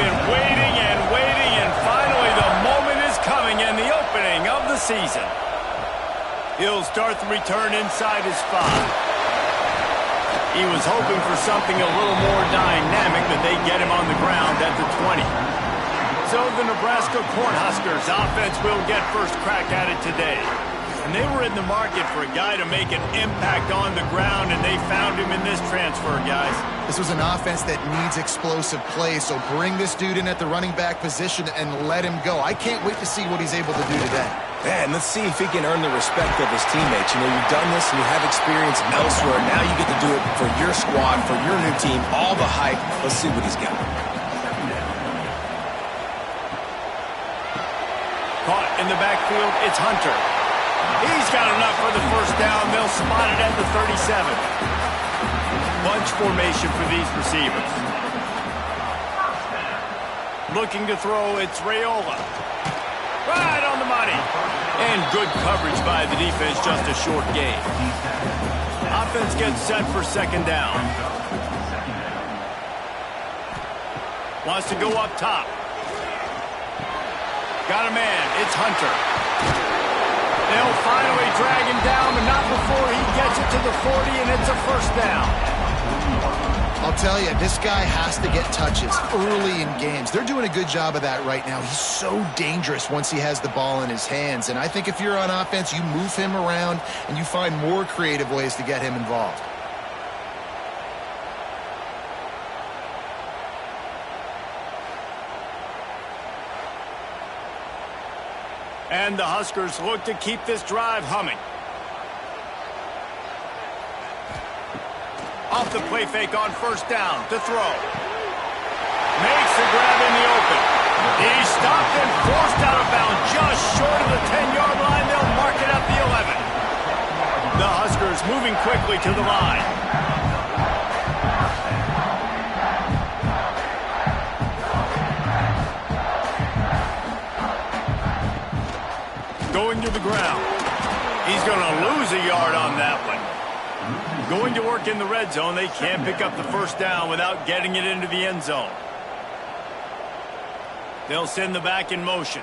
been waiting and waiting, and finally the moment is coming and the opening of the season. He'll start the return inside his 5. He was hoping for something a little more dynamic, but they get him on the ground at the 20. So the Nebraska Cornhuskers offense will get first crack at it today. And they were in the market for a guy to make an impact on the ground, and they found him in this transfer, guys. This was an offense that needs explosive play, so bring this dude in at the running back position and let him go. I can't wait to see what he's able to do today. Yeah, and let's see if he can earn the respect of his teammates. You know, you've done this and you have experience elsewhere. Now you get to do it for your squad, for your new team, all the hype. Let's see what he's got. Caught in the backfield, it's Hunter. He's got enough for the first down. They'll spot it at the 37. Bunch formation for these receivers. Looking to throw, it's Raiola. Right on the money. And good coverage by the defense, just a short gain. Offense gets set for second down. Wants to go up top. Got a man, it's Hunter. They'll finally drag him down, but not before he gets it to the 40, and it's a first down. I'll tell you, this guy has to get touches early in games. They're doing a good job of that right now. He's so dangerous once he has the ball in his hands. And I think if you're on offense, you move him around and you find more creative ways to get him involved. And the Huskers look to keep this drive humming. Off the play fake on first down to throw. Makes the grab in the open. He's stopped and forced out of bounds just short of the 10-yard line. They'll mark it at the 11. The Huskers moving quickly to the line. Going to the ground. He's going to lose a yard on that one. Going to work in the red zone. They can't pick up the first down without getting it into the end zone. They'll send the back in motion.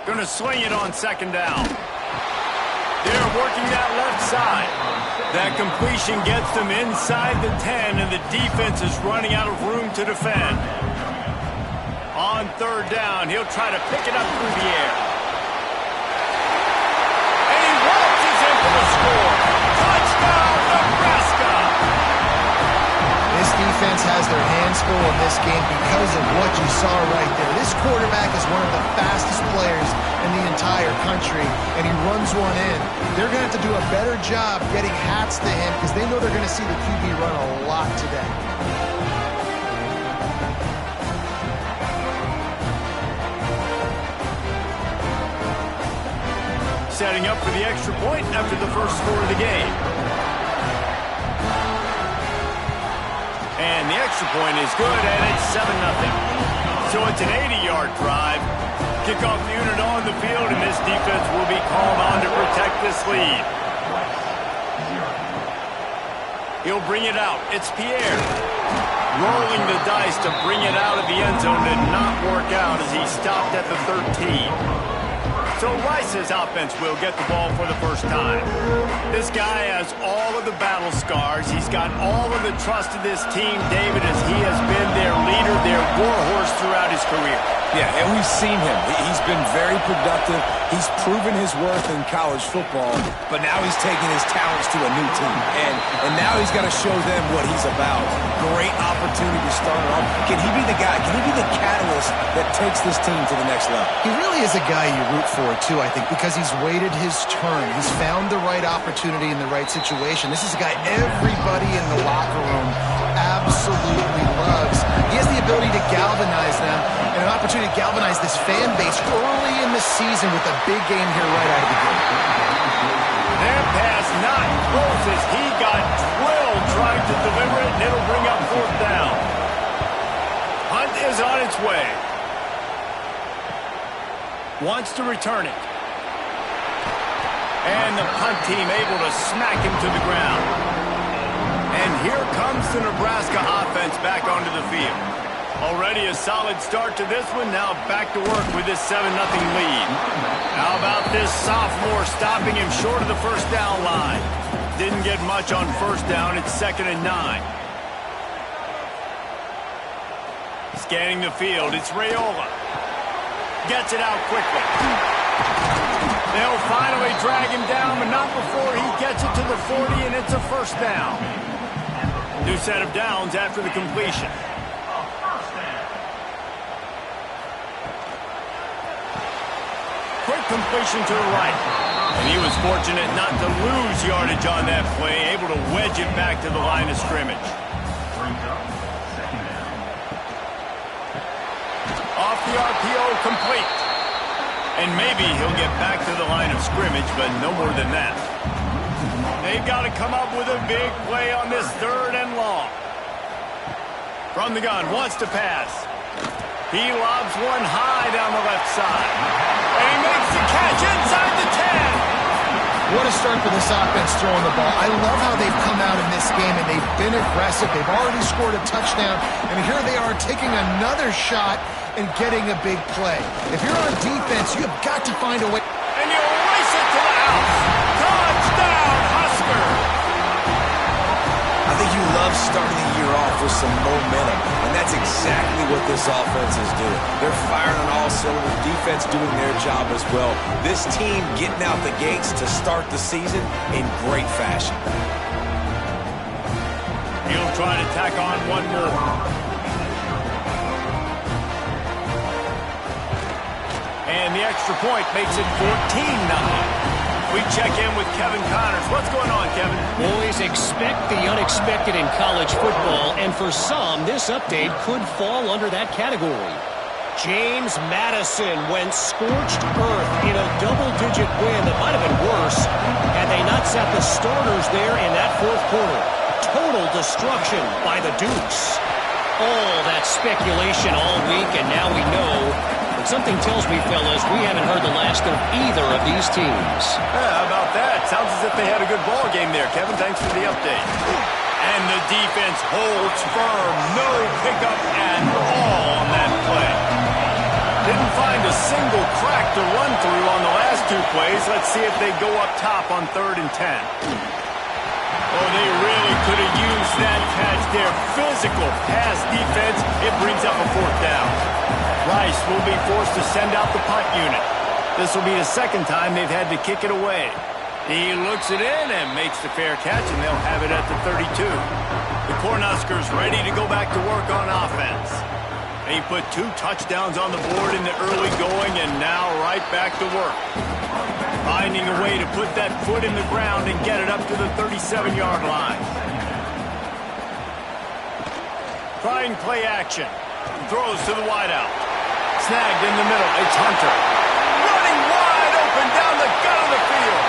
Going to swing it on second down. They're working that left side. That completion gets them inside the 10, and the defense is running out of room to defend. On third down, he'll try to pick it up through the air. And he waltzes in for the score. Touchdown, Nebraska! This defense has their hands full in this game because of what you saw right there. This quarterback is one of the fastest players in the entire country, and he runs one in. They're going to have to do a better job getting hats to him because they know they're going to see the QB run a lot today. Setting up for the extra point after the first score of the game. And the extra point is good, and it's 7-0. So it's an 80-yard drive. Kickoff unit on the field, and this defense will be called on to protect this lead. He'll bring it out. It's Pierre. Rolling the dice to bring it out of the end zone did not work out as he stopped at the 13. So Rice's offense will get the ball for the first time. This guy has all of the battle scars. He's got all of the trust of this team, David, as he has been their leader, their warhorse throughout his career. Yeah, and we've seen him. He's been very productive. He's proven his worth in college football, but now he's taking his talents to a new team. And now he's got to show them what he's about. Great opportunity to start off. Can he be the guy? Can he be the catalyst that takes this team to the next level? He really is a guy you root for, too, I think, because he's waited his turn. He's found the right opportunity in the right situation. This is a guy everybody in the locker room absolutely loves. He has the ability to galvanize them and an opportunity to galvanize this fan base early in the season with a big game here right out of the gate. Their pass not close as he got drilled trying to deliver it, and it'll bring up fourth down. Hunt is on its way. Wants to return it. And the punt team able to smack him to the ground. And here comes the Nebraska offense back onto the field. Already a solid start to this one. Now back to work with this 7-0 lead. How about this sophomore stopping him short of the first down line? Didn't get much on first down. It's 2nd and 9. Scanning the field. It's Raiola. Gets it out quickly. They'll finally drag him down, but not before he gets it to the 40, and it's a first down. New set of downs after the completion. Quick completion to the right. And he was fortunate not to lose yardage on that play, able to wedge it back to the line of scrimmage. Off the RPO, complete. And maybe he'll get back to the line of scrimmage, but no more than that. They've got to come up with a big play on this 3rd and long. From the gun, wants to pass. He lobs one high down the left side. And he makes the catch inside the 10. What a start for this offense throwing the ball. I love how they've come out in this game, and they've been aggressive. They've already scored a touchdown, and here they are taking another shot and getting a big play. If you're on defense, you have got to find a way. And you race it to the house. Touchdown, Husker. I think you love starting the year off with some momentum, and that's exactly what this offense is doing. They're firing on all cylinders, defense doing their job as well. This team getting out the gates to start the season in great fashion. He'll try to tack on one more. And the extra point makes it 14-0. We check in with Kevin Connors. What's going on, Kevin? Boys, expect the unexpected in college football, and for some, this update could fall under that category. James Madison went scorched earth in a double-digit win that might have been worse had they not sat the starters there in that 4th quarter. Total destruction by the Dukes. All that speculation all week, and now we know. Something tells me, fellas, we haven't heard the last of either of these teams. How about that? Sounds as if they had a good ball game there, Kevin. Thanks for the update. And the defense holds firm. No pickup at all on that play. Didn't find a single crack to run through on the last 2 plays. Let's see if they go up top on 3rd and 10. Oh, they really could have used that catch there. Physical pass defense. It brings up a 4th down. Rice will be forced to send out the punt unit. This will be the 2nd time they've had to kick it away. He looks it in and makes the fair catch, and they'll have it at the 32. The Cornhuskers ready to go back to work on offense. They put 2 touchdowns on the board in the early going, and now right back to work. Finding a way to put that foot in the ground and get it up to the 37-yard line. Trying play action. Throws to the wideout. Snagged in the middle. It's Hunter. Running wide open down the gut of the field.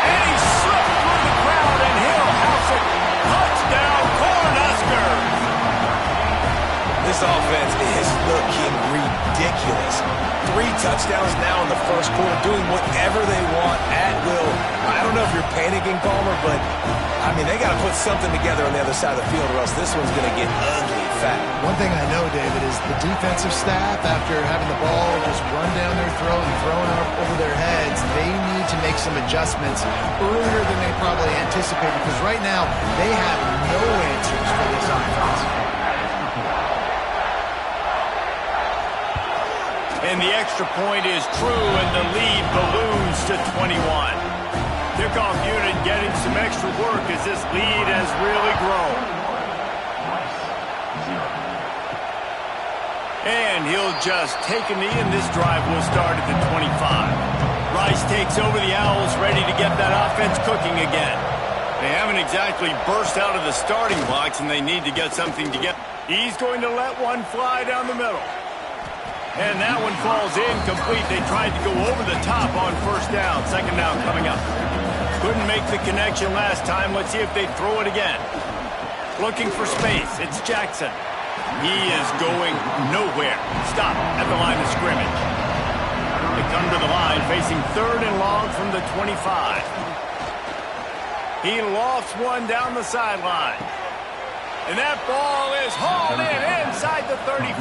And he slipped through the crowd, and he'll house it. Touchdown, Cornhuskers. This offense is looking ridiculous. 3 touchdowns now in the 1st quarter, doing whatever they want at will. I don't know if you're panicking, Palmer, but, I mean, they got to put something together on the other side of the field, or else this one's going to get ugly fast. One thing I know, David, is the defensive staff, after having the ball just run down their throat and thrown up over their heads, they need to make some adjustments earlier than they probably anticipated, because right now they have no answers for this offense. And the extra point is true, and the lead balloons to 21. Kickoff unit getting some extra work as this lead has really grown. And he'll just take a knee, and this drive will start at the 25. Rice takes over the Owls, ready to get that offense cooking again. They haven't exactly burst out of the starting blocks, and they need to get something together. He's going to let one fly down the middle. And that one falls incomplete. They tried to go over the top on 1st down. 2nd down coming up. Couldn't make the connection last time. Let's see if they throw it again. Looking for space. It's Jackson. He is going nowhere. Stop at the line of scrimmage. They come to the line facing 3rd and long from the 25. He lofts one down the sideline. And that ball is hauled in inside the 35.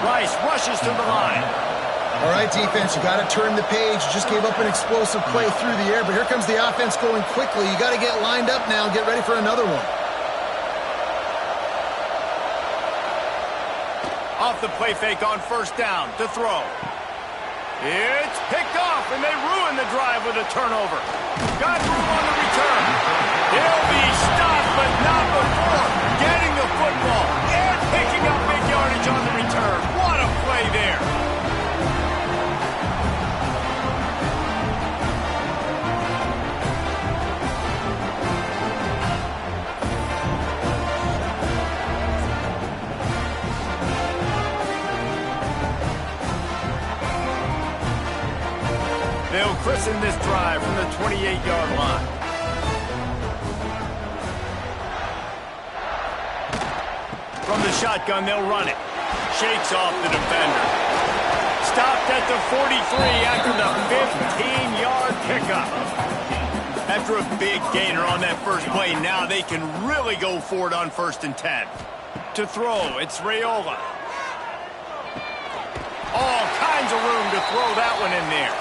Rice rushes to the line. All right, defense, you got to turn the page. You just gave up an explosive play through the air, but here comes the offense going quickly. You got to get lined up now and get ready for another one. Off the play fake on first down to throw. It's picked off, and they ruin the drive with a turnover. Got room on the return. He'll be stopped, but not before getting the football and picking up big yardage on the return. What a play there. They'll christen this drive from the 28-yard line. From the shotgun, they'll run it. Shakes off the defender. Stopped at the 43 after the 15-yard pickup. After a big gainer on that first play, now they can really go for it on 1st and 10. To throw, it's Raiola. All kinds of room to throw that one in there.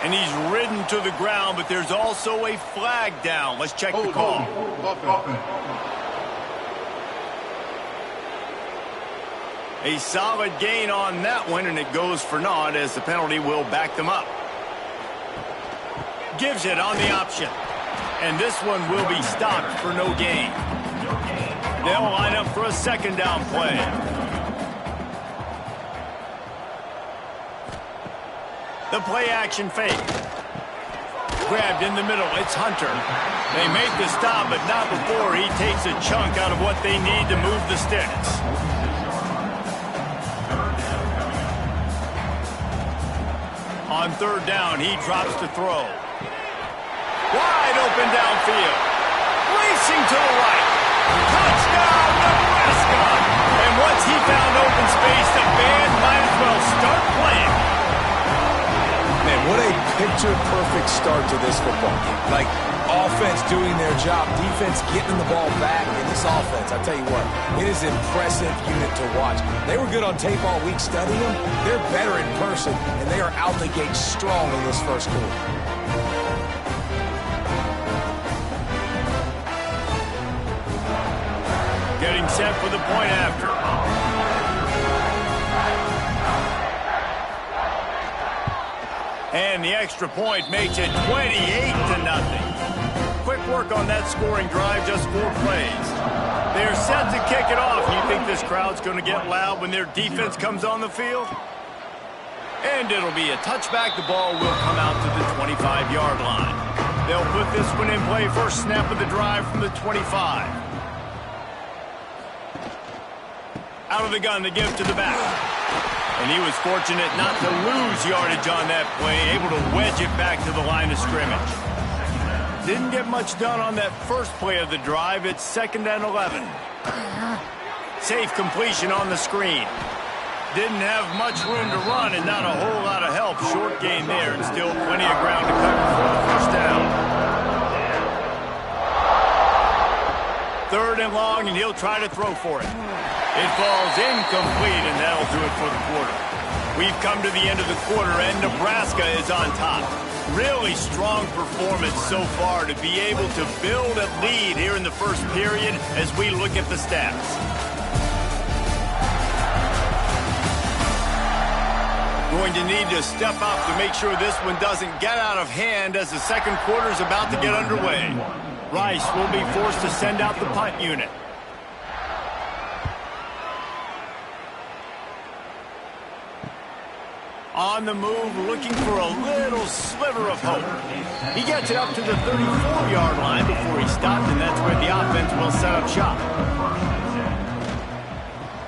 And he's ridden to the ground, but there's also a flag down. Let's check the call. A solid gain on that one, and it goes for naught as the penalty will back them up. Gives it on the option. And this one will be stopped for no gain. They'll line up for a 2nd down play. The play-action fake. Grabbed in the middle. It's Hunter. They make the stop, but not before he takes a chunk out of what they need to move the sticks. On 3rd down, he drops to throw. Wide open downfield. Racing to the right. Touchdown, Nebraska! And once he found open space, the band might as well start playing. Man, what a picture-perfect start to this football game. Like, offense doing their job, defense getting the ball back, and this offense, I tell you what, it is an impressive unit to watch. They were good on tape all week studying them. They're better in person, and they are out the gate strong in this first quarter. Getting set for the point after. And the extra point makes it 28-0. Quick work on that scoring drive, just 4 plays. They're set to kick it off. You think this crowd's going to get loud when their defense comes on the field? And it'll be a touchback. The ball will come out to the 25-yard line. They'll put this one in play. First snap of the drive from the 25. Out of the gun to give to the back. And he was fortunate not to lose yardage on that play, able to wedge it back to the line of scrimmage. Didn't get much done on that first play of the drive. It's 2nd and 11. Safe completion on the screen. Didn't have much room to run and not a whole lot of help. Short gain there and still plenty of ground to cover for the 1st down. 3rd and long, and he'll try to throw for it. It falls incomplete, and that'll do it for the quarter. We've come to the end of the quarter, and Nebraska is on top. Really strong performance so far to be able to build a lead here in the first period as we look at the stats. Going to need to step up to make sure this one doesn't get out of hand as the second quarter is about to get underway. Rice will be forced to send out the punt unit. On the move, looking for a little sliver of hope. He gets it up to the 34-yard line before he stopped, and that's where the offense will set up shop.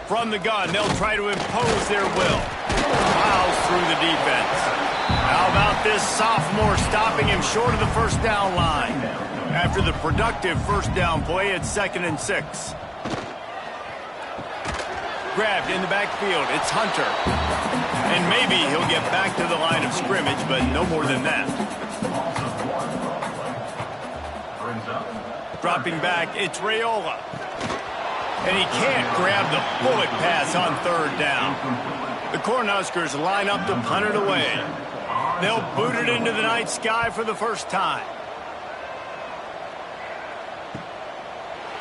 From the gun, they'll try to impose their will. Plows through the defense. How about this sophomore stopping him short of the 1st down line? After the productive 1st down play, it's 2nd and 6. Grabbed in the backfield. It's Hunter. And maybe he'll get back to the line of scrimmage, but no more than that. Dropping back, it's Raiola. And he can't grab the bullet pass on third down. The Cornhuskers line up to punt it away. They'll boot it into the night sky for the first time.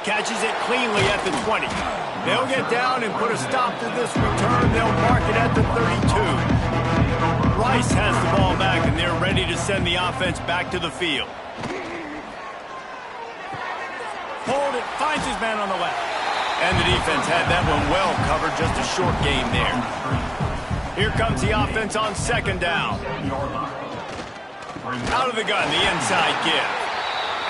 Catches it cleanly at the 20. They'll get down and put a stop to this return. They'll mark it at the 32. Rice has the ball back, and they're ready to send the offense back to the field. Hold it, finds his man on the left. And the defense had that one well covered, just a short game there. Here comes the offense on second down. Out of the gun, the inside give.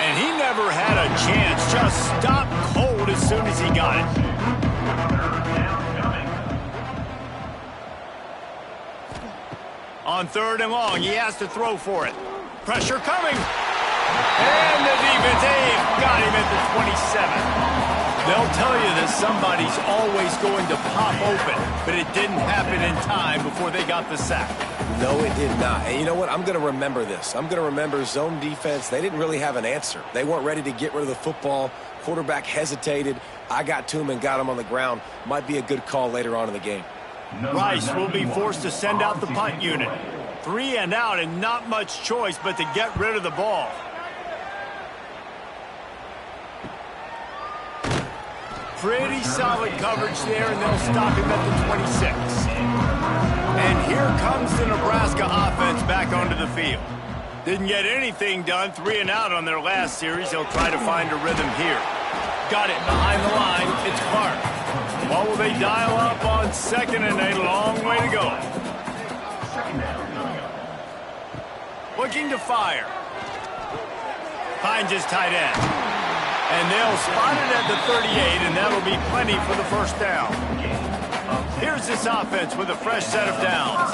And he never had a chance, just stopped cold as soon as he got it. On third and long, he has to throw for it. Pressure coming. And the defense got him at the 27. They'll tell you that somebody's always going to pop open, but it didn't happen in time before they got the sack. No, it did not. And you know what? I'm going to remember this. I'm going to remember zone defense. They didn't really have an answer. They weren't ready to get rid of the football. Quarterback hesitated. I got to him and got him on the ground. Might be a good call later on in the game. Rice will be forced to send out the punt unit. 3 and out and not much choice but to get rid of the ball. Pretty solid coverage there, and they'll stop him at the 26. And here comes the Nebraska offense back onto the field. Didn't get anything done, 3 and out on their last series. They'll try to find a rhythm here. Got it behind the line. It's Clark. What will they dial up on second and a long way to go? Looking to fire. Finds his tight end. And they'll spot it at the 38, and that'll be plenty for the first down. Here's this offense with a fresh set of downs.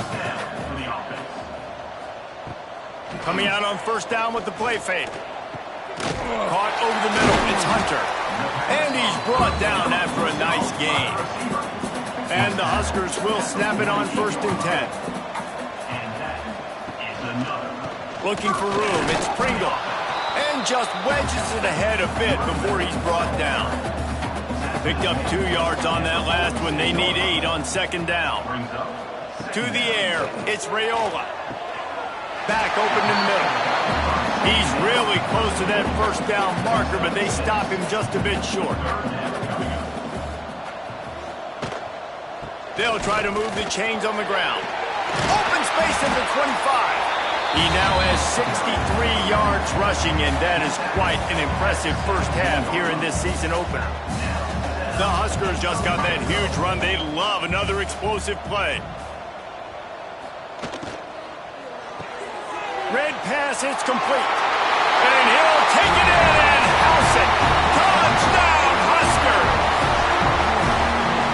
Coming out on first down with the play fake. Caught over the middle. It's Hunter. And he's brought down after a nice gain. And the Huskers will snap it on first and 10. Looking for room. It's Pringle. And just wedges it ahead a bit before he's brought down. Picked up 2 yards on that last one. They need 8 on second down. To the air, it's Raiola. Back open in the middle. He's really close to that first down marker, but they stop him just a bit short. They'll try to move the chains on the ground. Open space at the 25. He now has 63 yards rushing, and that is quite an impressive first half here in this season opener. The Huskers just got that huge run. They love another explosive play. Red pass, it's complete. And he'll take it in and house it. Touchdown, Huskers!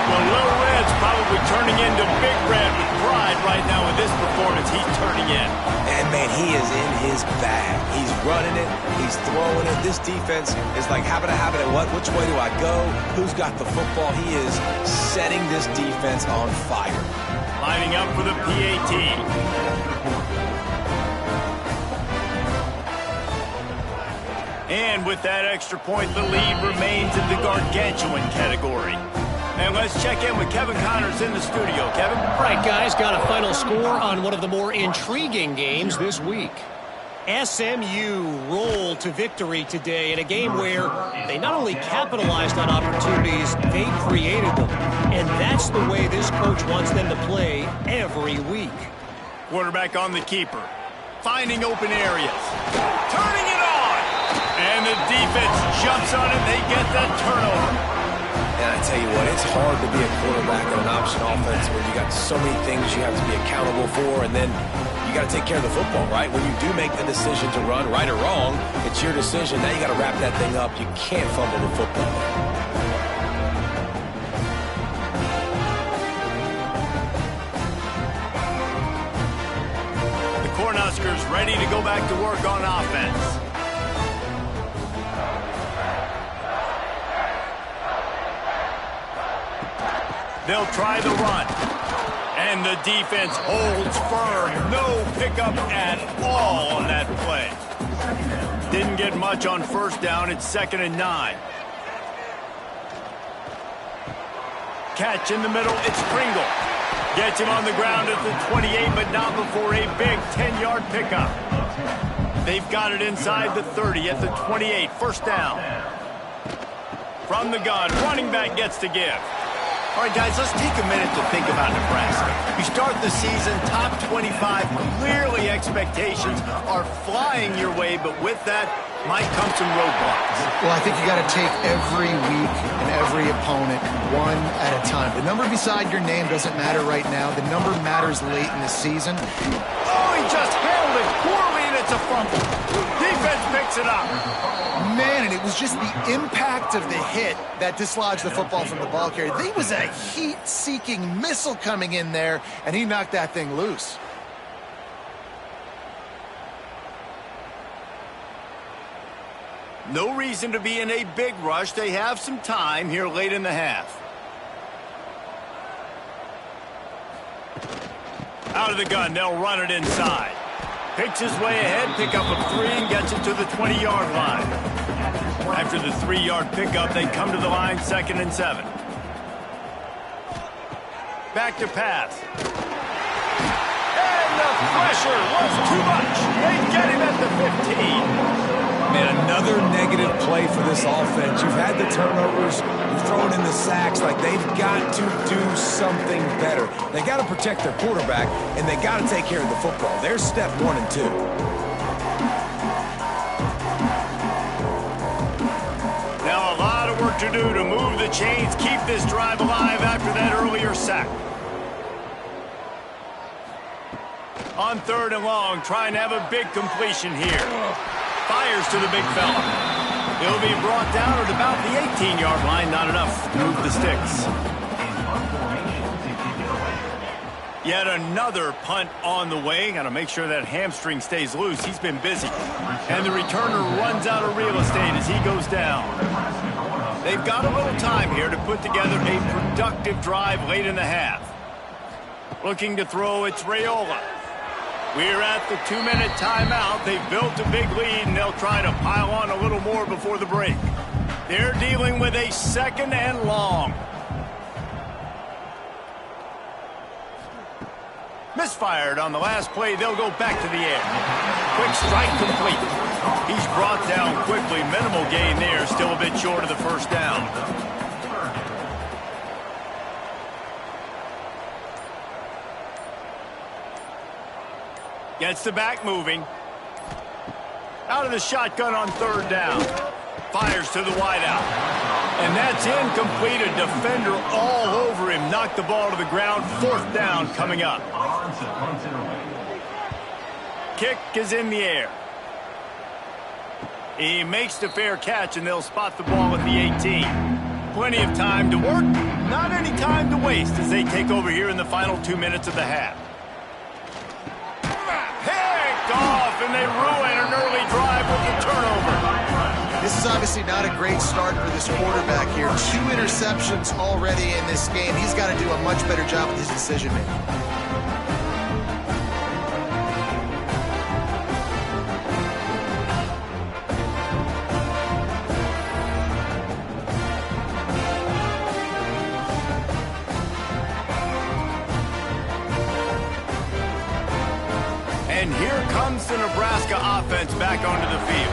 Well, Little Red's probably turning into Big Red with pride right now with this performance he's turning in. And, man, he is in his bag. He's running it. He's throwing it. This defense is like, habit, what? Which way do I go? Who's got the football? He is setting this defense on fire. Lining up for the PAT. And with that extra point, the lead remains in the gargantuan category. And let's check in with Kevin Connors in the studio. Kevin? All right, guys, got a final score on one of the more intriguing games this week. SMU rolled to victory today in a game where they not only capitalized on opportunities, they created them. And that's the way this coach wants them to play every week. Quarterback on the keeper. Finding open areas. Turning it on! And the defense jumps on it. They get that turnover. And I tell you what, it's hard to be a quarterback in an option offense where you got so many things you have to be accountable for, and then you got to take care of the football, right? When you do make the decision to run, right or wrong, it's your decision. Now you got to wrap that thing up. You can't fumble the football. The Cornhuskers ready to go back to work on offense. They'll try the run. And the defense holds firm. No pickup at all on that play. Didn't get much on first down. It's 2nd and 9. catch in the middle. It's Pringle. Gets him on the ground at the 28, but not before a big 10-yard pickup. They've got it inside the 30 at the 28. First down. From the gun, running back gets to give. All right, guys, let's take a minute to think about Nebraska. You start the season top 25. Clearly, expectations are flying your way, but with that might come some roadblocks. Well, I think you got to take every week and every opponent one at a time. The number beside your name doesn't matter right now. The number matters late in the season. Oh, he just handled it poorly, and it's a fumble. Defense picks it up. Man, and it was just the impact of the hit that dislodged the football from the ball carrier. There was a heat-seeking missile coming in there, and he knocked that thing loose. No reason to be in a big rush. They have some time here late in the half. Out of the gun, they'll run it inside. Picks his way ahead, pick up a 3, and gets it to the 20-yard line. After the 3-yard pickup, they come to the line 2nd and 7. Back to pass. And the pressure was too much. They get him at the 15. Man, another negative play for this offense. You've had the turnovers, you've thrown in the sacks. Like, they've got to do something better. They got to protect their quarterback, and they got to take care of the football. There's step 1 and 2. Now a lot of work to do to move the chains, keep this drive alive after that earlier sack. On 3rd and long, trying to have a big completion here. Fires to the big fella. He'll be brought down at about the 18-yard line. Not enough to move the sticks. Yet another punt on the way. Got to make sure that hamstring stays loose. He's been busy. And the returner runs out of real estate as he goes down. They've got a little time here to put together a productive drive late in the half. Looking to throw, it's Raiola. We're at the 2-minute timeout. They've built a big lead, and they'll try to pile on a little more before the break. They're dealing with a 2nd and long. Misfired on the last play. They'll go back to the air. Quick strike complete. He's brought down quickly. Minimal gain there. Still a bit short of the first down. Gets the back moving. Out of the shotgun on 3rd down. Fires to the wideout. And that's incomplete. A defender all over him. Knocked the ball to the ground. 4th down coming up. Kick is in the air. He makes the fair catch, and they'll spot the ball at the 18. Plenty of time to work. Not any time to waste as they take over here in the final 2 minutes of the half. Off, and they ruin an early drive with the turnover. This is obviously not a great start for this quarterback here. 2 interceptions already in this game. He's got to do a much better job with his decision-making. And here comes the Nebraska offense back onto the field.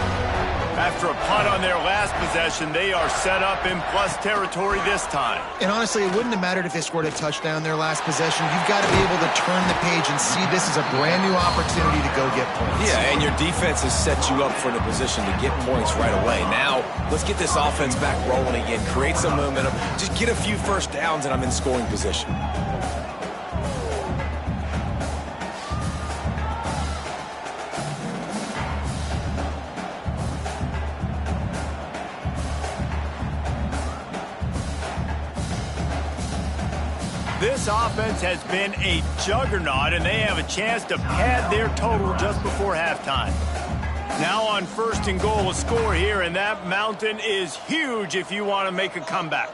After a punt on their last possession, they are set up in plus territory this time. And honestly, it wouldn't have mattered if they scored a touchdown their last possession. You've got to be able to turn the page and see this as a brand new opportunity to go get points. Yeah, and your defense has set you up for the position to get points right away. Now, let's get this offense back rolling again, create some momentum, just get a few first downs, and I'm in scoring position. This offense has been a juggernaut, and they have a chance to pad their total just before halftime. Now on 1st and goal, a score here, and that mountain is huge if you want to make a comeback.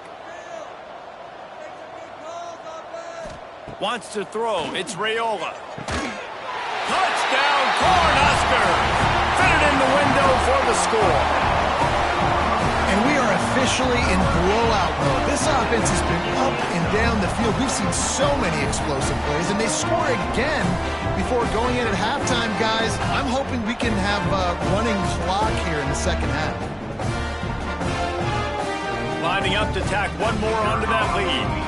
Wants to throw. It's Raiola. Touchdown, Cornhuskers! Fit it in the window for the score. And we are officially officially in blowout mode. This offense has been up and down the field. We've seen so many explosive plays, and they score again before going in at halftime, guys. I'm hoping we can have a running clock here in the second half. Lining up to tack one more onto that lead.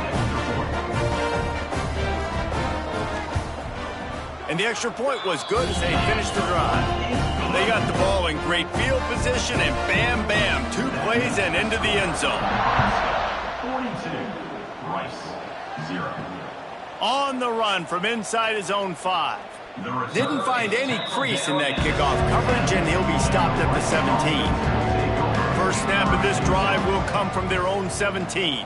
And the extra point was good as they finished the drive. They got the ball in great field position, and bam, bam, 2 plays and into the end zone. 42, Rice, 0. On the run from inside his own 5. Didn't find any crease in that kickoff coverage, and he'll be stopped at the 17. First snap of this drive will come from their own 17.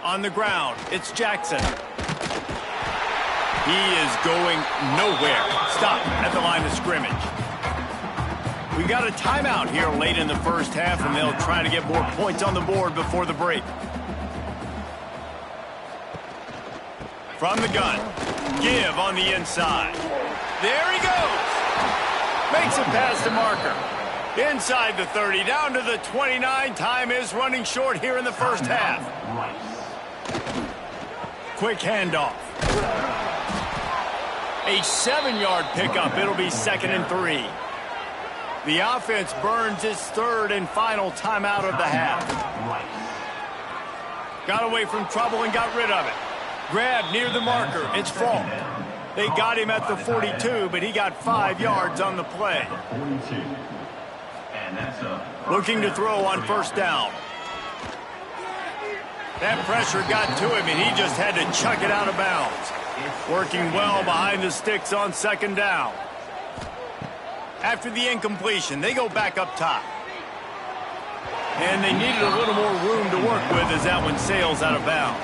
On the ground, it's Jackson. He is going nowhere. Stop at the line of scrimmage. We got a timeout here late in the first half, and they'll try to get more points on the board before the break. From the gun, give on the inside. There he goes. Makes it past the marker. Inside the 30, down to the 29. Time is running short here in the first half. Quick handoff. A 7-yard pickup. It'll be 2nd and 3. The offense burns its 3rd and final timeout of the half. Got away from trouble and got rid of it. Grab near the marker. It's Falk. They got him at the 42, but he got 5 yards on the play. Looking to throw on first down. That pressure got to him, and he just had to chuck it out of bounds. Working well behind the sticks on 2nd down. After the incompletion, they go back up top. And they needed a little more room to work with as that one sails out of bounds.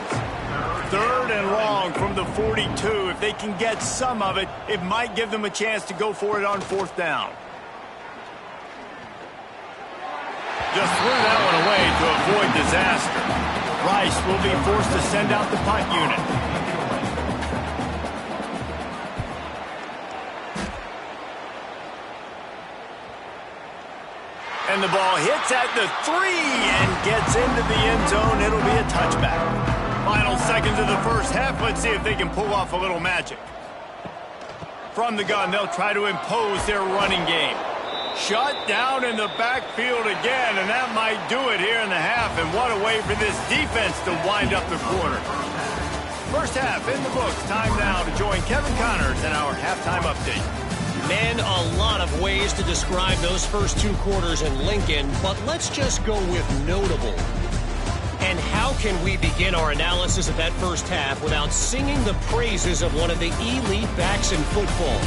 3rd and long from the 42. If they can get some of it, it might give them a chance to go for it on 4th down. Just threw that one away to avoid disaster. Rice will be forced to send out the punt unit. And the ball hits at the 3 and gets into the end zone. It'll be a touchback. Final seconds of the first half. Let's see if they can pull off a little magic. From the gun, they'll try to impose their running game. Shut down in the backfield again, and that might do it here in the half. And what a way for this defense to wind up the quarter. First half in the books. Time now to join Kevin Connors in our halftime update. Man, a lot of ways to describe those first 2 quarters in Lincoln, but let's just go with notable. And how can we begin our analysis of that first half without singing the praises of one of the elite backs in football?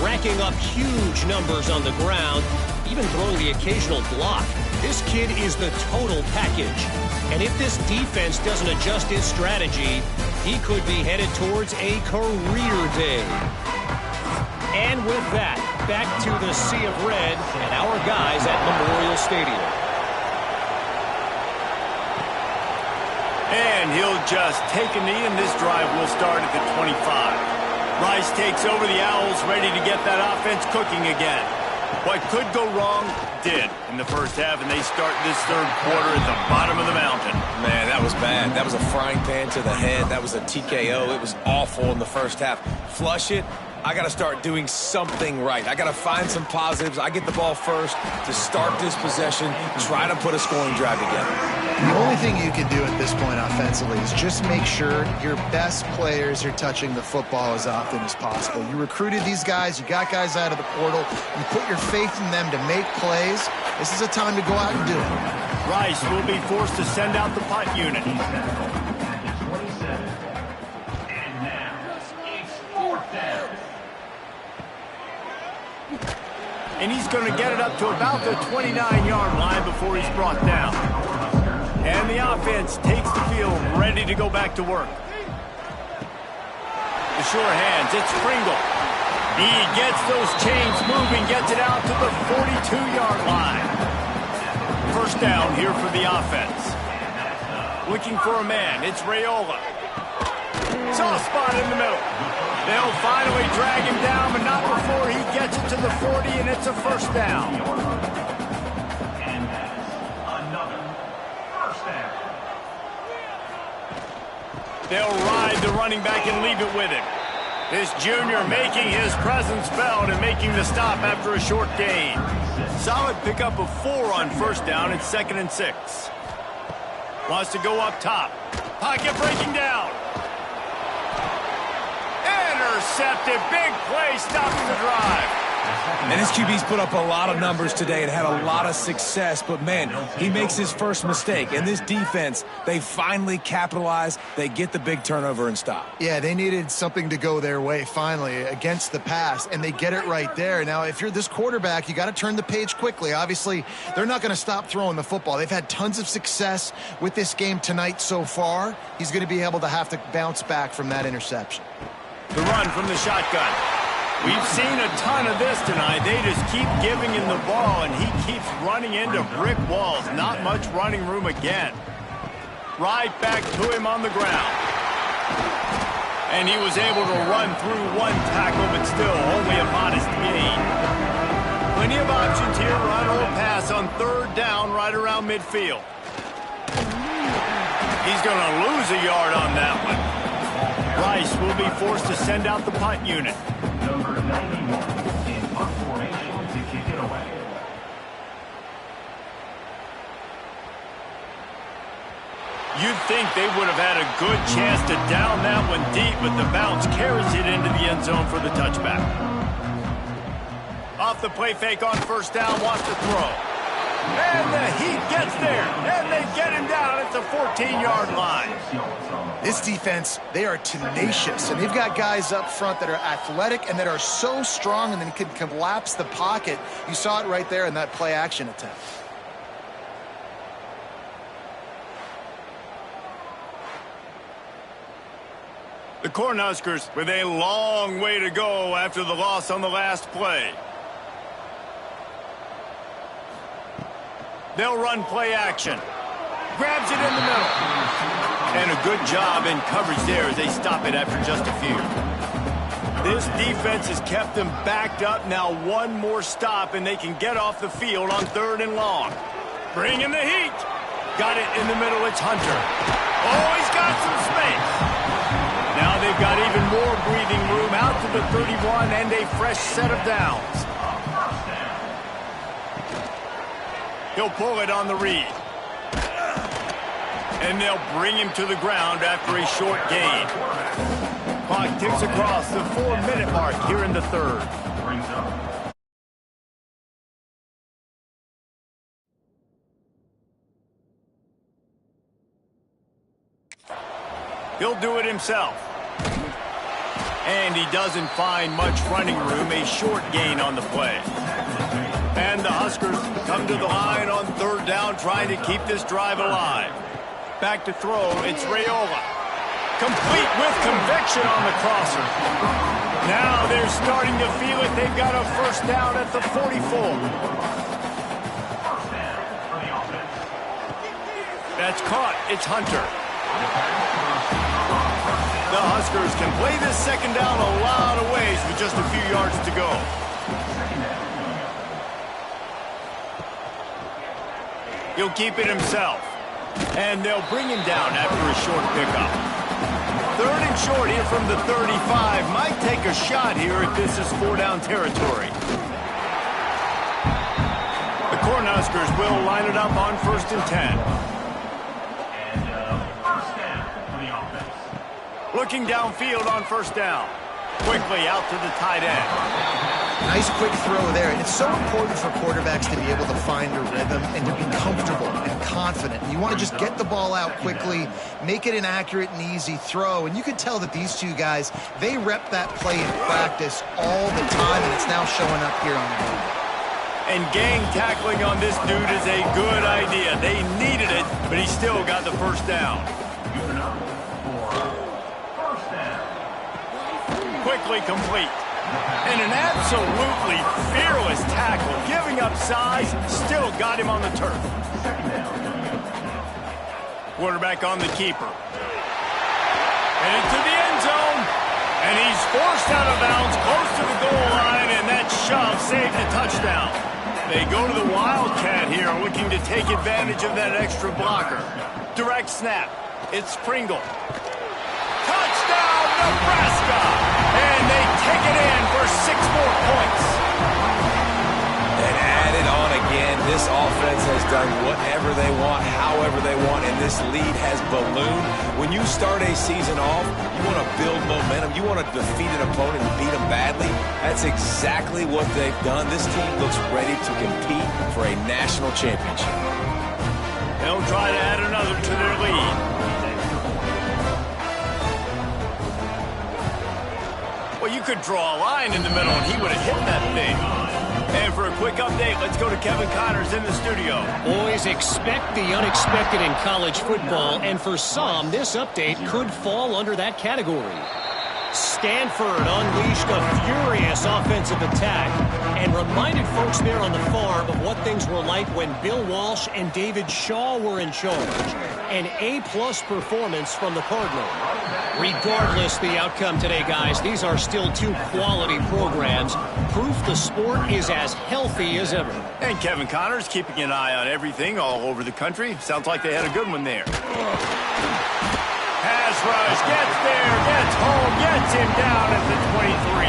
Racking up huge numbers on the ground, even throwing the occasional block. This kid is the total package. And if this defense doesn't adjust its strategy, he could be headed towards a career day. And with that, back to the sea of red and our guys at Memorial Stadium. And he'll just take a knee, and this drive will start at the 25. Rice takes over the Owls, ready to get that offense cooking again. What could go wrong did in the first half, and they start this 3rd quarter at the bottom of the mountain. Man, that was bad. That was a frying pan to the head. That was a TKO. It was awful in the first half. Flush it. I got to start doing something right. I got to find some positives. I get the ball first to start this possession, try to put a scoring drive together. The only thing you can do at this point offensively is just make sure your best players are touching the football as often as possible. You recruited these guys. You got guys out of the portal. You put your faith in them to make plays. This is a time to go out and do it. Rice will be forced to send out the punt unit. And he's going to get it up to about the 29-yard line before he's brought down. And the offense takes the field, ready to go back to work. The sure hands, it's Pringle. He gets those chains moving, gets it out to the 42-yard line. First down here for the offense. Looking for a man, it's Raiola. Soft spot in the middle. They'll finally drag him down, but not before he gets it to the 40, and it's a first down. They'll ride the running back and leave it with him. This junior making his presence felt and making the stop after a short gain. Solid pickup of 4 on first down and 2nd and 6. Wants to go up top. Pocket breaking down. Intercepted. Big play. Stops the drive. And his QB's put up a lot of numbers today and had a lot of success. But, man, he makes his first mistake. And this defense, they finally capitalize. They get the big turnover and stop. Yeah, they needed something to go their way, finally, against the pass. And they get it right there. Now, if you're this quarterback, you got to turn the page quickly. Obviously, they're not going to stop throwing the football. They've had tons of success with this game tonight so far. He's going to be able to have to bounce back from that interception. The run from the shotgun. We've seen a ton of this tonight. They just keep giving him the ball, and he keeps running into brick walls. Not much running room again. Right back to him on the ground. And he was able to run through 1 tackle, but still only a modest gain. Plenty of options here, run or pass on 3rd down right around midfield. He's going to lose a yard on that one. Rice will be forced to send out the punt unit. Number 91 in punt formation to kick it away. You'd think they would have had a good chance to down that one deep, but the bounce carries it into the end zone for the touchback. Off the play fake on first down, wants to throw. And the Heat gets there, and they get him down at the 14-yard line. This defense, they are tenacious, and they've got guys up front that are athletic and that are so strong and then can collapse the pocket. You saw it right there in that play-action attempt. The Cornhuskers with a long way to go after the loss on the last play. They'll run play action. Grabs it in the middle. And a good job in coverage there as they stop it after just a few. This defense has kept them backed up. Now 1 more stop and they can get off the field on 3rd and long. Bring in the Heat. Got it in the middle. It's Hunter. Oh, he's got some space. Now they've got even more breathing room out to the 31 and a fresh set of downs. He'll pull it on the read. And they'll bring him to the ground after a short gain. Clock ticks across the 4-minute mark here in the 3rd. He'll do it himself. And he doesn't find much running room, a short gain on the play. And the Huskers come to the line on 3rd down, trying to keep this drive alive. Back to throw, it's Raiola. Complete with conviction on the crosser. Now they're starting to feel it. They've got a first down at the 44. That's caught. It's Hunter. The Huskers can play this 2nd down a lot of ways with just a few yards to go. He'll keep it himself. And they'll bring him down after a short pickup. 3rd and short here from the 35. Might take a shot here if this is 4-down territory. The Cornhuskers will line it up on 1st and 10. First down for the offense. Looking downfield on 1st down. Quickly out to the tight end. Nice quick throw there. And it's so important for quarterbacks to be able to find a rhythm and to be comfortable and confident. And you want to just get the ball out quickly, make it an accurate and easy throw. And you can tell that these two guys, they rep that play in practice all the time, and it's now showing up here on the field. And gang tackling on this dude is a good idea. They needed it, but he still got the first down. Good enough for first down. Quickly complete. And an absolutely fearless tackle. Giving up size, still got him on the turf. Quarterback on the keeper. And into the end zone. And he's forced out of bounds close to the goal line, and that shove saved a touchdown. They go to the Wildcat here, looking to take advantage of that extra blocker. Direct snap. It's Pringle. Nebraska. And they take it in for 6 more points. And add it on again. This offense has done whatever they want, however they want, and this lead has ballooned. When you start a season off, you want to build momentum. You want to defeat an opponent and beat them badly. That's exactly what they've done. This team looks ready to compete for a national championship. They'll try to add another to their lead. Well, you could draw a line in the middle, and he would have hit that thing. And for a quick update, let's go to Kevin Connors in the studio. Boys, expect the unexpected in college football, and for some, this update could fall under that category. Stanford unleashed a furious offensive attack and reminded folks there on the farm of what things were like when Bill Walsh and David Shaw were in charge. An A-plus performance from the Cardinal. Regardless the outcome today, guys, these are still 2 quality programs. Proof the sport is as healthy as ever. And Kevin Connors keeping an eye on everything all over the country. Sounds like they had a good one there. Pass rush, gets there, gets home, gets him down at the 23.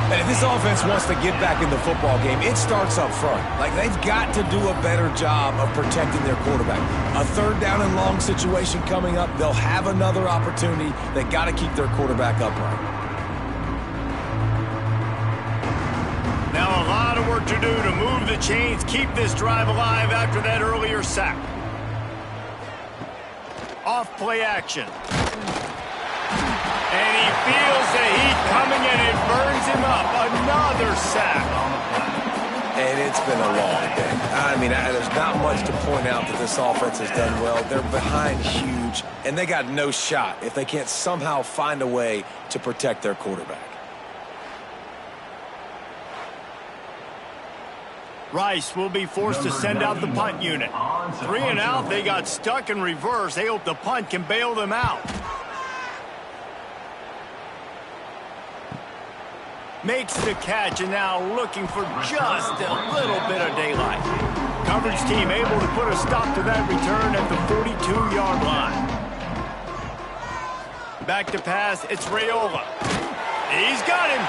And if this offense wants to get back in the football game, it starts up front. Like, they've got to do a better job of protecting their quarterback. A 3rd down and long situation coming up, they'll have another opportunity. They got to keep their quarterback upright. Now a lot of work to do to move the chains, keep this drive alive after that earlier sack. Off play action. And he feels the heat coming and it burns him up. Another sack. And it's been a long day. I mean, there's not much to point out that this offense has done well. They're behind huge, and they got no shot if they can't somehow find a way to protect their quarterback. Rice will be forced to send out the punt unit. 3 and out, they got stuck in reverse. They hope the punt can bail them out. Makes the catch and now looking for just a little bit of daylight. Coverage team able to put a stop to that return at the 42-yard line. Back to pass, it's Raiola. He's got him.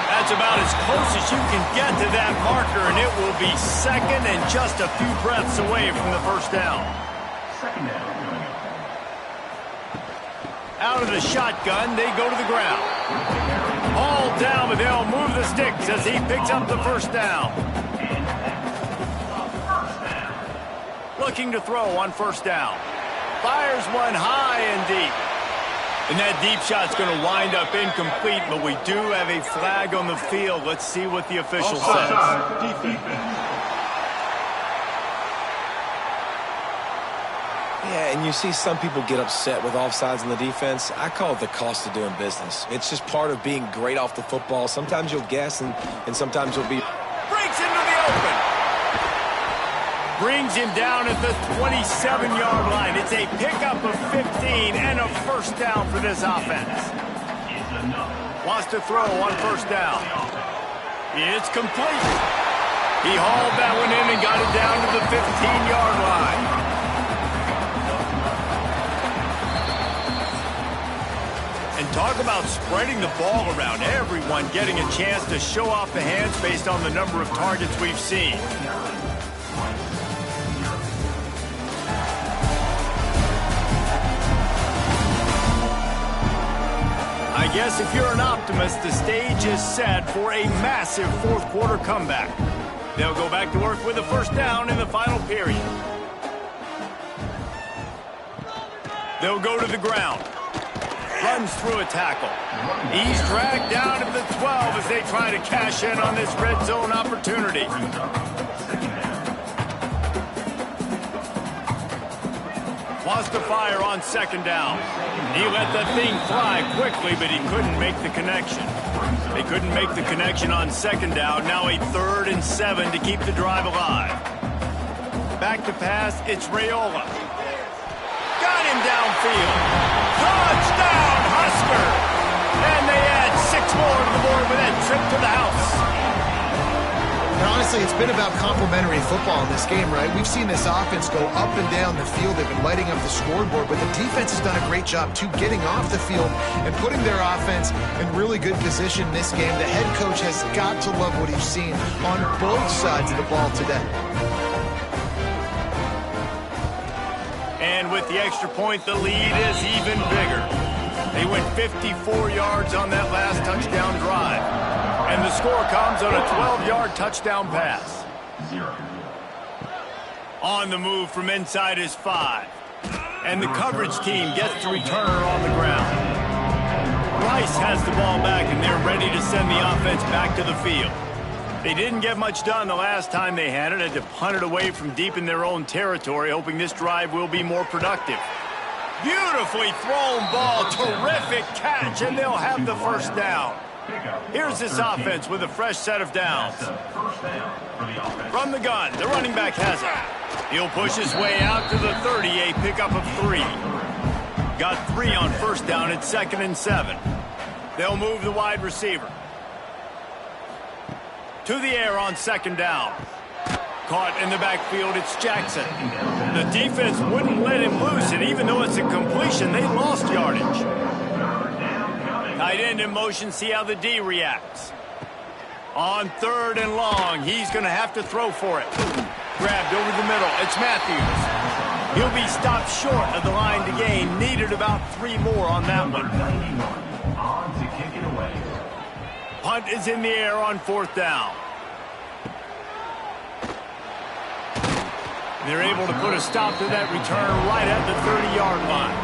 That's about as close as you can get to that marker, and it will be 2nd and just a few breaths away from the 1st down. Out of the shotgun, they go to the ground. All down, but they'll move the sticks as he picks up the 1st down. Looking to throw on 1st down. Fires one high and deep. And that deep shot's going to wind up incomplete, but we do have a flag on the field. Let's see what the official says. Yeah, and you see some people get upset with offsides in the defense. I call it the cost of doing business. It's just part of being great off the football. Sometimes you'll guess, and sometimes you'll be... Breaks into the open. Brings him down at the 27-yard line. It's a pickup of 15 and a 1st down for this offense. Wants to throw on 1st down. It's complete. He hauled that one in and got it down to the 15-yard line. And talk about spreading the ball around. Everyone getting a chance to show off the hands based on the number of targets we've seen. I guess if you're an optimist, the stage is set for a massive 4th quarter comeback. They'll go back to work with a 1st down in the final period. They'll go to the ground. Runs through a tackle. He's dragged down to the 12 as they try to cash in on this red zone opportunity. Wants to fire on 2nd down. He let that thing fly quickly, but he couldn't make the connection. They couldn't make the connection on 2nd down. Now a 3rd and 7 to keep the drive alive. Back to pass, it's Raiola. Got him downfield. Touchdown, Husker! And they add 6 more to the board with that trip to the house. And honestly, it's been about complementary football in this game, right? We've seen this offense go up and down the field. They've been lighting up the scoreboard, but the defense has done a great job, too, getting off the field and putting their offense in really good position in this game. The head coach has got to love what he's seen on both sides of the ball today. And with the extra point, the lead is even bigger. They went 54 yards on that last touchdown drive. And the score comes on a 12-yard touchdown pass. On the move from inside his 5. And the coverage team gets the returner on the ground. Rice has the ball back, and they're ready to send the offense back to the field. They didn't get much done the last time they had to punt it away from deep in their own territory, hoping this drive will be more productive. Beautifully thrown ball, terrific catch, and they'll have the first down. Here's this offense with a fresh set of downs. From the gun, the running back has it. He'll push his way out to the 30, a pickup of 3. Got 3 on first down at 2nd and 7. They'll move the wide receiver. To the air on 2nd down. Caught in the backfield, it's Jackson. The defense wouldn't let him loose, and even though it's a completion, they lost yardage. Tight end in motion, see how the D reacts. On 3rd and long, he's going to have to throw for it. Grabbed over the middle, it's Matthews. He'll be stopped short of the line to gain. Needed about 3 more on that one. Punt is in the air on 4th down. They're able to put a stop to that return right at the 30-yard line.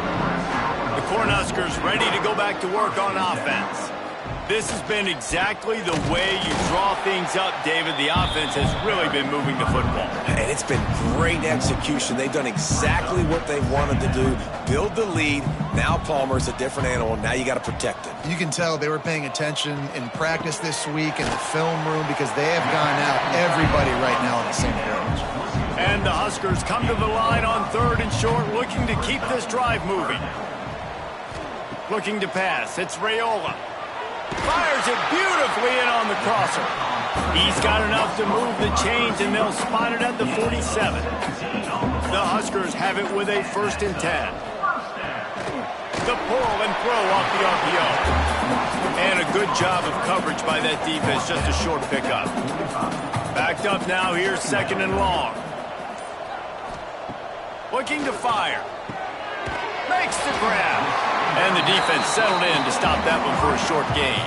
The Cornhuskers ready to go back to work on offense. This has been exactly the way you draw things up, David. The offense has really been moving the football. And it's been great execution. They've done exactly what they wanted to do. Build the lead. Now Palmer's a different animal. Now you got to protect him. You can tell they were paying attention in practice this week in the film room because they have gone out everybody right now on the same page. And the Huskers come to the line on 3rd and short, looking to keep this drive moving. Looking to pass. It's Raiola. Fires it beautifully in on the crosser. He's got enough to move the chains, and they'll spot it at the 47. The Huskers have it with a 1st and 10. The pull and throw off the RPO. And a good job of coverage by that defense, just a short pickup. Backed up now, here's 2nd and long. Looking to fire. Makes the grab. And the defense settled in to stop that one for a short gain.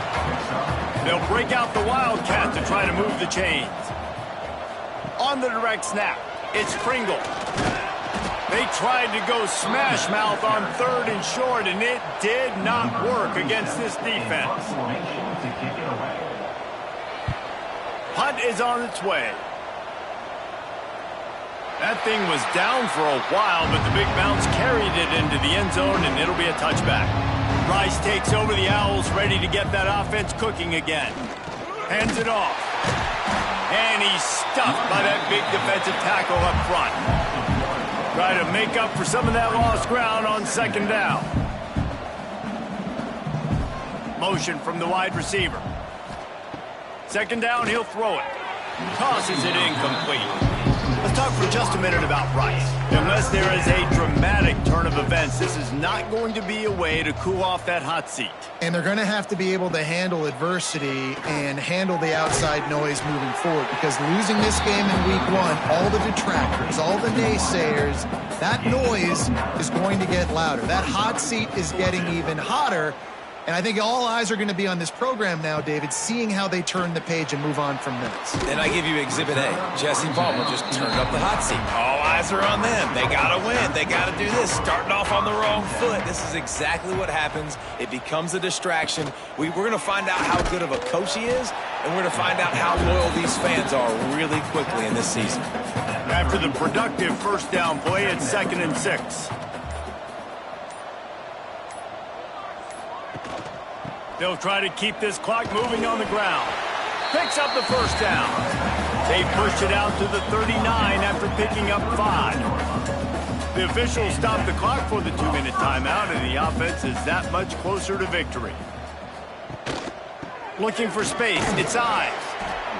They'll break out the Wildcat to try to move the chains. On the direct snap, it's Pringle. They tried to go smash mouth on 3rd and short, and it did not work against this defense. Punt is on its way. That thing was down for a while, but the big bounce carried it into the end zone, and it'll be a touchback. Rice takes over the Owls, ready to get that offense cooking again. Hands it off. And he's stuffed by that big defensive tackle up front. Try to make up for some of that lost ground on 2nd down. Motion from the wide receiver. 2nd down, he'll throw it. Tosses it incomplete. Let's talk for just a minute about Rice. Unless there is a dramatic turn of events, this is not going to be a way to cool off that hot seat. And they're going to have to be able to handle adversity and handle the outside noise moving forward, because losing this game in week 1, all the detractors, all the naysayers, that noise is going to get louder. That hot seat is getting even hotter. And I think all eyes are going to be on this program now, David, seeing how they turn the page and move on from this. And I give you Exhibit A. Jesse Palmer just turned up the hot seat. All eyes are on them. They got to win. They got to do this. Starting off on the wrong foot. This is exactly what happens. It becomes a distraction. We're going to find out how good of a coach he is, and we're going to find out how loyal these fans are really quickly in this season. After the productive 1st down play, it's 2nd and 6. They'll try to keep this clock moving on the ground. Picks up the 1st down. They pushed it out to the 39 after picking up 5. The officials stopped the clock for the 2-minute timeout, and the offense is that much closer to victory. Looking for space. It's Ives.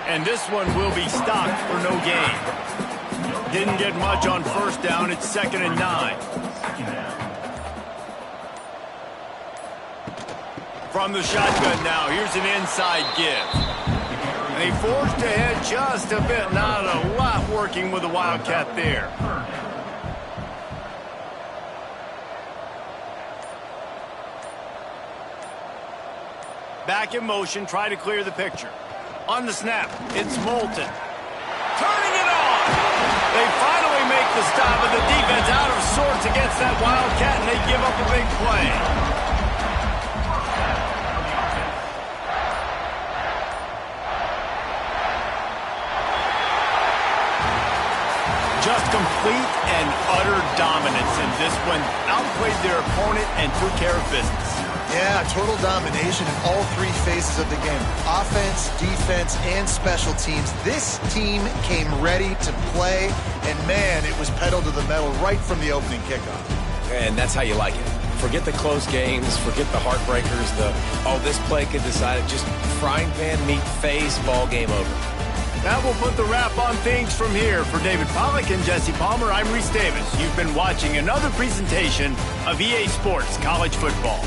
And this one will be stopped for no gain. Didn't get much on first down. It's 2nd and 9. From the shotgun now, here's an inside give. They forced ahead just a bit. Not a lot working with the Wildcat there. Back in motion, try to clear the picture. On the snap, it's Moulton. Turning it on! They finally make the stop, and the defense out of sorts against that Wildcat, and they give up a big play. Just complete and utter dominance in this one. Outplayed their opponent and took care of business. Yeah, total domination in all three phases of the game. Offense, defense, and special teams. This team came ready to play, and man, it was pedal to the metal right from the opening kickoff. And that's how you like it. Forget the close games, forget the heartbreakers, this play could decide it. Just frying pan, meat face, ball game over. That will put the wrap on things from here. For David Pollack and Jesse Palmer, I'm Reese Davis. You've been watching another presentation of EA Sports College Football.